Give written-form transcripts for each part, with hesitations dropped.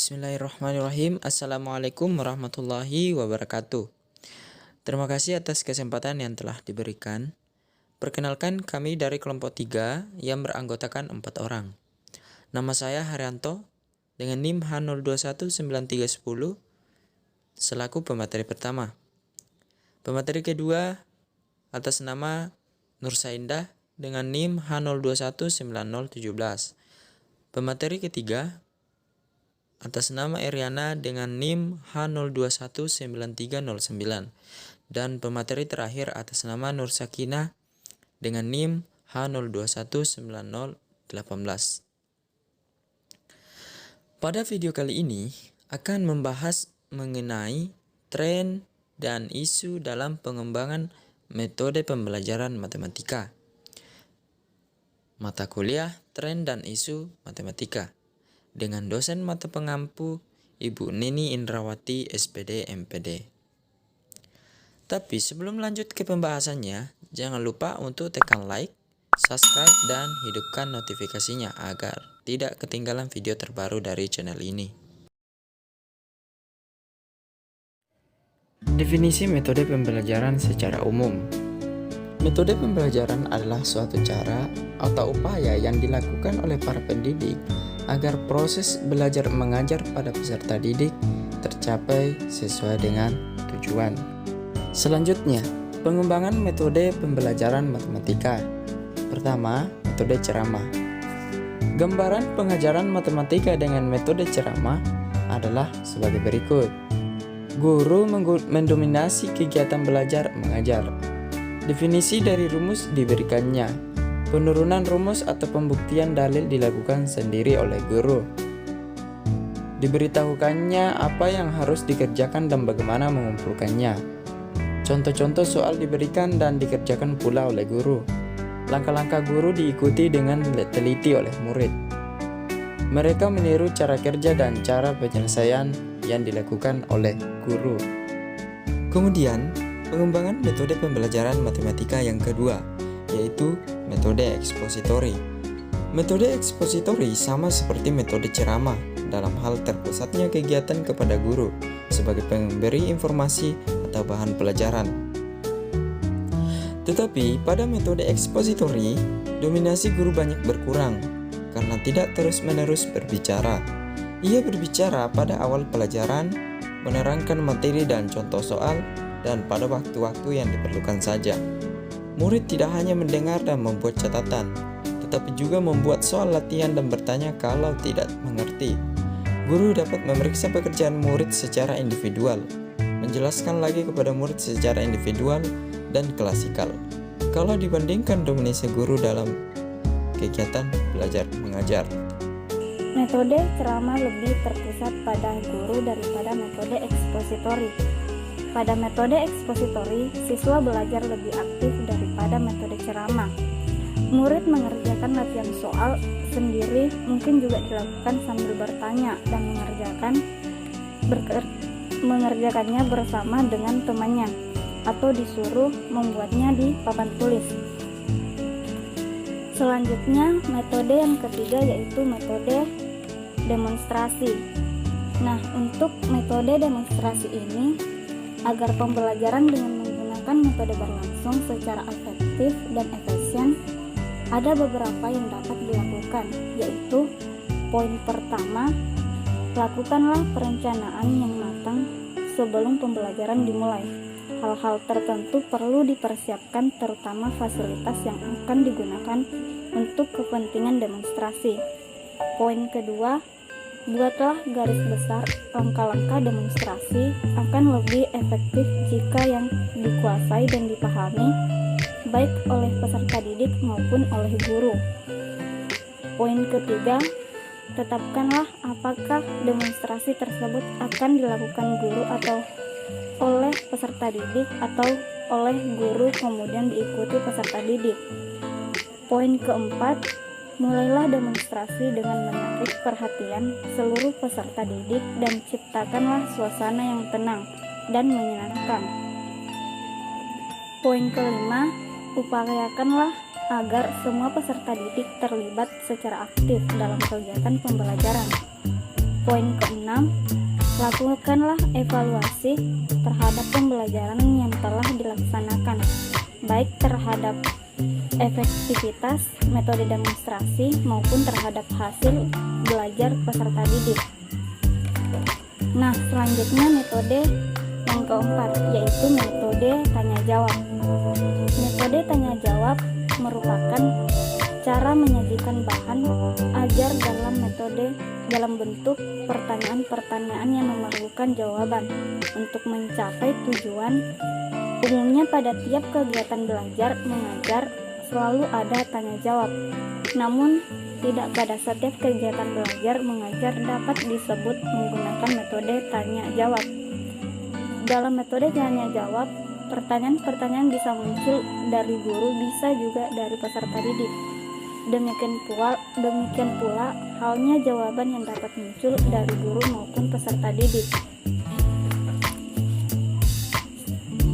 Bismillahirrahmanirrahim. Assalamualaikum warahmatullahi wabarakatuh. Terima kasih atas kesempatan yang telah diberikan. Perkenalkan, kami dari kelompok 3 yang beranggotakan 4 orang. Nama saya Haryanto dengan NIM H021930 selaku pemateri pertama. Pemateri kedua atas nama Nursaindah dengan NIM H02190017. Pemateri ketiga atas nama Eriana dengan NIM H02193009 dan pemateri terakhir atas nama Nur Sakinah dengan NIM H02190018. Pada video kali ini akan membahas mengenai tren dan isu dalam pengembangan metode pembelajaran matematika. Mata kuliah Tren dan Isu Matematika dengan dosen mata pengampu Ibu Nini Indrawati SPD MPD. Tapi sebelum lanjut ke pembahasannya, jangan lupa untuk tekan like, subscribe, dan hidupkan notifikasinya agar tidak ketinggalan video terbaru dari channel ini. Definisi metode pembelajaran secara umum. Metode pembelajaran adalah suatu cara atau upaya yang dilakukan oleh para pendidik agar proses belajar mengajar pada peserta didik tercapai sesuai dengan tujuan. Selanjutnya, pengembangan metode pembelajaran matematika. Pertama, metode ceramah. Gambaran pengajaran matematika dengan metode ceramah adalah sebagai berikut. Guru mendominasi kegiatan belajar mengajar. Definisi dari rumus diberikannya. Penurunan rumus atau pembuktian dalil dilakukan sendiri oleh guru. Diberitahukannya apa yang harus dikerjakan dan bagaimana mengumpulkannya. Contoh-contoh soal diberikan dan dikerjakan pula oleh guru. Langkah-langkah guru diikuti dengan teliti oleh murid. Mereka meniru cara kerja dan cara penyelesaian yang dilakukan oleh guru. Kemudian, pengembangan metode pembelajaran matematika yang kedua, yaitu metode ekspositori. Metode ekspositori sama seperti metode ceramah dalam hal terpusatnya kegiatan kepada guru sebagai pemberi informasi atau bahan pelajaran. Tetapi pada metode ekspositori, dominasi guru banyak berkurang karena tidak terus-menerus berbicara. Ia berbicara pada awal pelajaran, menerangkan materi dan contoh soal, dan pada waktu-waktu yang diperlukan saja. Murid tidak hanya mendengar dan membuat catatan, tetapi juga membuat soal latihan dan bertanya kalau tidak mengerti. Guru dapat memeriksa pekerjaan murid secara individual, menjelaskan lagi kepada murid secara individual dan klasikal. Kalau dibandingkan dominasi guru dalam kegiatan belajar mengajar. Metode ceramah lebih terpusat pada guru daripada metode ekspositori. Pada metode ekspositori, siswa belajar lebih aktif daripada metode ceramah. Murid mengerjakan latihan soal sendiri, mungkin juga dilakukan sambil bertanya dan mengerjakannya bersama dengan temannya, atau disuruh membuatnya di papan tulis. Selanjutnya, metode yang ketiga yaitu metode demonstrasi. Nah, untuk metode demonstrasi ini, agar pembelajaran dengan menggunakan metode berlangsung secara efektif dan efisien, ada beberapa yang dapat dilakukan, yaitu poin pertama, lakukanlah perencanaan yang matang sebelum pembelajaran dimulai. Hal-hal tertentu perlu dipersiapkan, terutama fasilitas yang akan digunakan untuk kepentingan demonstrasi. Poin kedua, buatlah garis besar langkah-langkah demonstrasi akan lebih efektif jika yang dikuasai dan dipahami baik oleh peserta didik maupun oleh guru. Poin ketiga, tetapkanlah apakah demonstrasi tersebut akan dilakukan guru atau oleh peserta didik atau oleh guru kemudian diikuti peserta didik. Poin keempat, mulailah demonstrasi dengan menarik perhatian seluruh peserta didik dan ciptakanlah suasana yang tenang dan menyenangkan. Poin kelima, upayakanlah agar semua peserta didik terlibat secara aktif dalam kegiatan pembelajaran. Poin keenam, lakukanlah evaluasi terhadap pembelajaran yang telah dilaksanakan, baik terhadap efektivitas metode demonstrasi maupun terhadap hasil belajar peserta didik. Nah, selanjutnya metode yang keempat, yaitu metode tanya jawab. Metode tanya jawab merupakan cara menyajikan bahan ajar dalam bentuk pertanyaan-pertanyaan yang memerlukan jawaban untuk mencapai tujuan. Umumnya pada tiap kegiatan belajar mengajar selalu ada tanya jawab. Namun, tidak pada setiap kegiatan belajar mengajar dapat disebut menggunakan metode tanya jawab. Dalam metode tanya jawab, pertanyaan-pertanyaan bisa muncul dari guru, bisa juga dari peserta didik. Demikian pula halnya jawaban yang dapat muncul dari guru maupun peserta didik.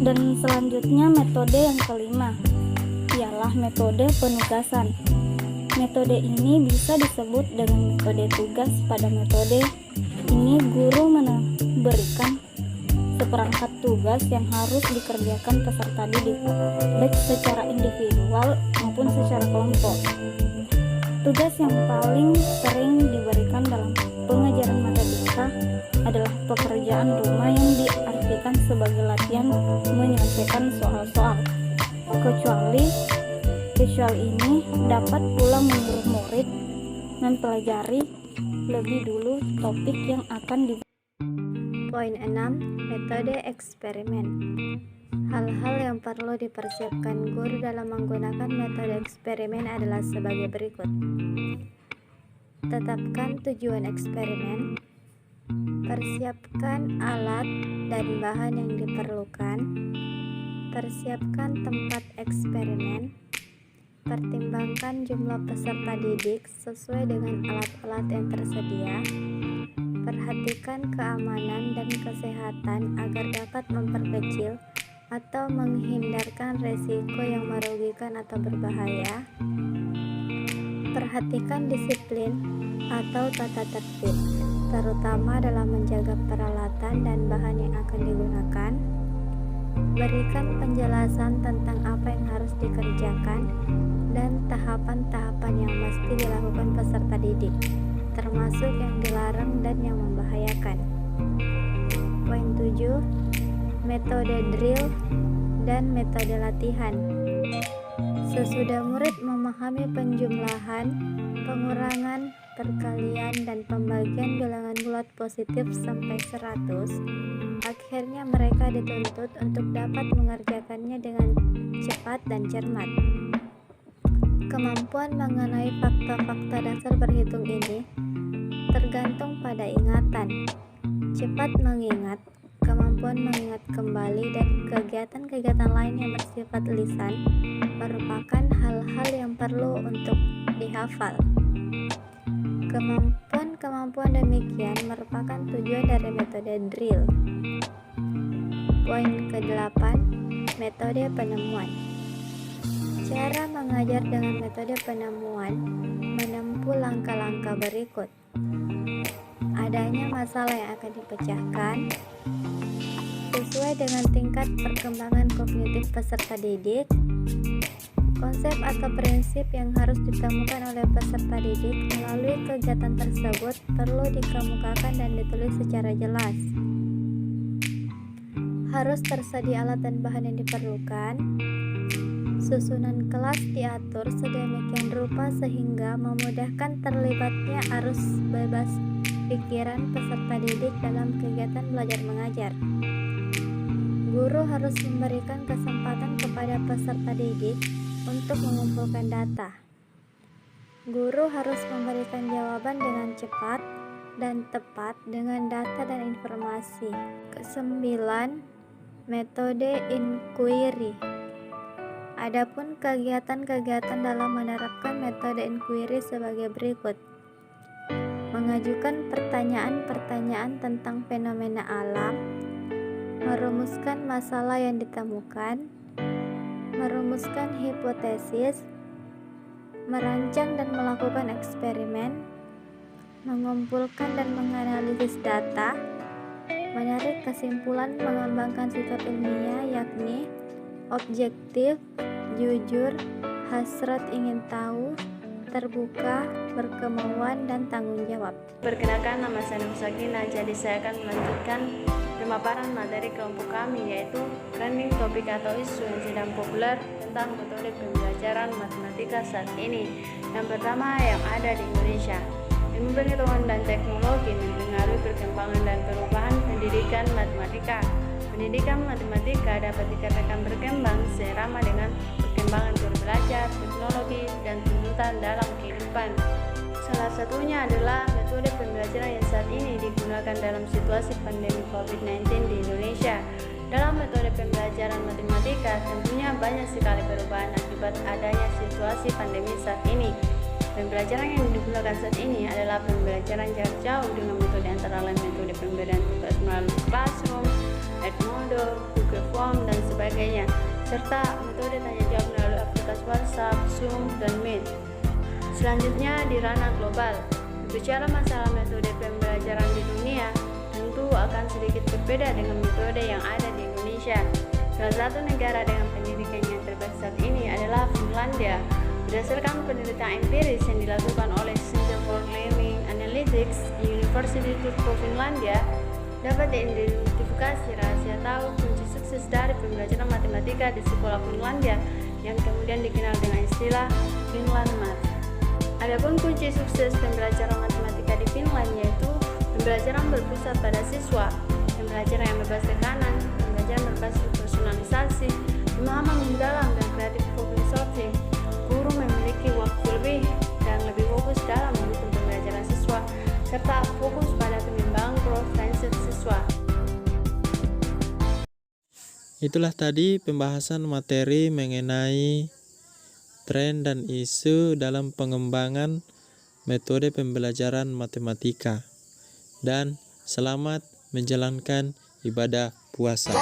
Dan selanjutnya metode yang kelima ialah metode penugasan. Metode ini bisa disebut dengan metode tugas. Pada metode ini guru memberikan seperangkat tugas yang harus dikerjakan peserta didik, baik secara individual maupun secara kelompok. Tugas yang paling sering diberikan dalam pengajaran matematika adalah pekerjaan rumah yang diartikan sebagai latihan menyelesaikan soal-soal. Kecuali ini dapat pula menyuruh murid mempelajari lebih dulu topik yang akan dibahas. Poin 6. Metode eksperimen. Hal-hal yang perlu dipersiapkan guru dalam menggunakan metode eksperimen adalah sebagai berikut. Tetapkan tujuan eksperimen. Persiapkan alat dan bahan yang diperlukan. Persiapkan tempat eksperimen. Pertimbangkan jumlah peserta didik sesuai dengan alat-alat yang tersedia. Perhatikan keamanan dan kesehatan agar dapat memperkecil atau menghindarkan resiko yang merugikan atau berbahaya. Perhatikan disiplin atau tata tertib, terutama dalam menjaga peralatan dan bahan yang akan digunakan. Berikan penjelasan tentang apa yang harus dikerjakan dan tahapan-tahapan yang mesti dilakukan peserta didik, termasuk yang dilarang dan yang membahayakan. Poin 7. Metode drill dan metode latihan. Sesudah murid memahami penjumlahan, pengurangan, perkalian, dan pembagian bilangan bulat positif sampai 100, akhirnya mereka dituntut untuk dapat mengerjakannya dengan cepat dan cermat. Kemampuan mengenai fakta-fakta dasar berhitung ini tergantung pada ingatan, cepat mengingat, kemampuan mengingat kembali, dan kegiatan-kegiatan lain yang bersifat lisan merupakan hal-hal yang perlu untuk dihafal. Kemampuan demikian merupakan tujuan dari metode drill. Poin ke-8. Metode penemuan. Cara mengajar dengan metode penemuan menempuh langkah-langkah berikut. Adanya masalah yang akan dipecahkan sesuai dengan tingkat perkembangan kognitif peserta didik. Konsep atau prinsip yang harus ditemukan oleh peserta didik melalui kegiatan tersebut perlu dikemukakan dan ditulis secara jelas. Harus tersedia alat dan bahan yang diperlukan. Susunan kelas diatur sedemikian rupa sehingga memudahkan terlibatnya arus bebas pikiran peserta didik dalam kegiatan belajar mengajar. Guru harus memberikan kesempatan kepada peserta didik untuk mengumpulkan data. Guru harus memberikan jawaban dengan cepat dan tepat dengan data dan informasi. Ke-9, metode inquiry. Adapun kegiatan-kegiatan dalam menerapkan metode inquiry sebagai berikut. Mengajukan pertanyaan-pertanyaan tentang fenomena alam, merumuskan masalah yang ditemukan, merumuskan hipotesis, merancang dan melakukan eksperimen, mengumpulkan dan menganalisis data, menarik kesimpulan, mengembangkan sikap ilmiah yakni objektif, jujur, hasrat ingin tahu, terbuka, berkemauan, dan tanggung jawab. Perkenalkan, nama saya Nur Sakina. Jadi saya akan melanjutkan pemaparan materi kelompok kami, yaitu trending topik atau isu yang sedang populer tentang metode pembelajaran matematika saat ini. Yang pertama yang ada di Indonesia. Ilmu pengetahuan dan teknologi mempengaruhi perkembangan dan perubahan pendidikan matematika. Pendidikan matematika dapat dikatakan berkembang seirama dengan perkembangan guru belajar, teknologi, dan tuntutan dalam kehidupan. Salah satunya adalah metode pembelajaran yang saat ini digunakan dalam situasi pandemi COVID-19 di Indonesia. Dalam metode pembelajaran matematika tentunya banyak sekali perubahan akibat adanya situasi pandemi saat ini. Pembelajaran yang digunakan saat ini adalah pembelajaran jarak jauh dengan metode antara lain metode pemberian tugas melalui classroom, Edmodo, Google Form, dan sebagainya, serta metode tanya jawab melalui aplikasi WhatsApp, Zoom, dan Meet. Selanjutnya di ranah global, berbicara masalah metode pembelajaran di dunia tentu akan sedikit berbeda dengan metode yang ada di Indonesia. Salah satu negara dengan pendidikan yang terbaik saat ini adalah Finlandia. Berdasarkan penelitian empiris yang dilakukan oleh Center for Learning Analytics University of Finlandia, dapat diidentifikasi rahasia tahu kunci sukses dari pembelajaran matematika di sekolah Finlandia yang kemudian dikenal dengan istilah Finland Math. Adapun kunci sukses pembelajaran matematika di Finland yaitu pembelajaran berpusat pada siswa, pembelajaran yang bebas tekanan, pembelajaran berbasis personalisasi, pemahaman mendalam dan kreatif problem solving. Guru memiliki waktu lebih dan lebih fokus dalam mendukung pembelajaran siswa, serta fokus pada pengembangan growth mindset siswa. Itulah tadi pembahasan materi mengenai tren dan isu dalam pengembangan metode pembelajaran matematika. Dan selamat menjalankan ibadah puasa.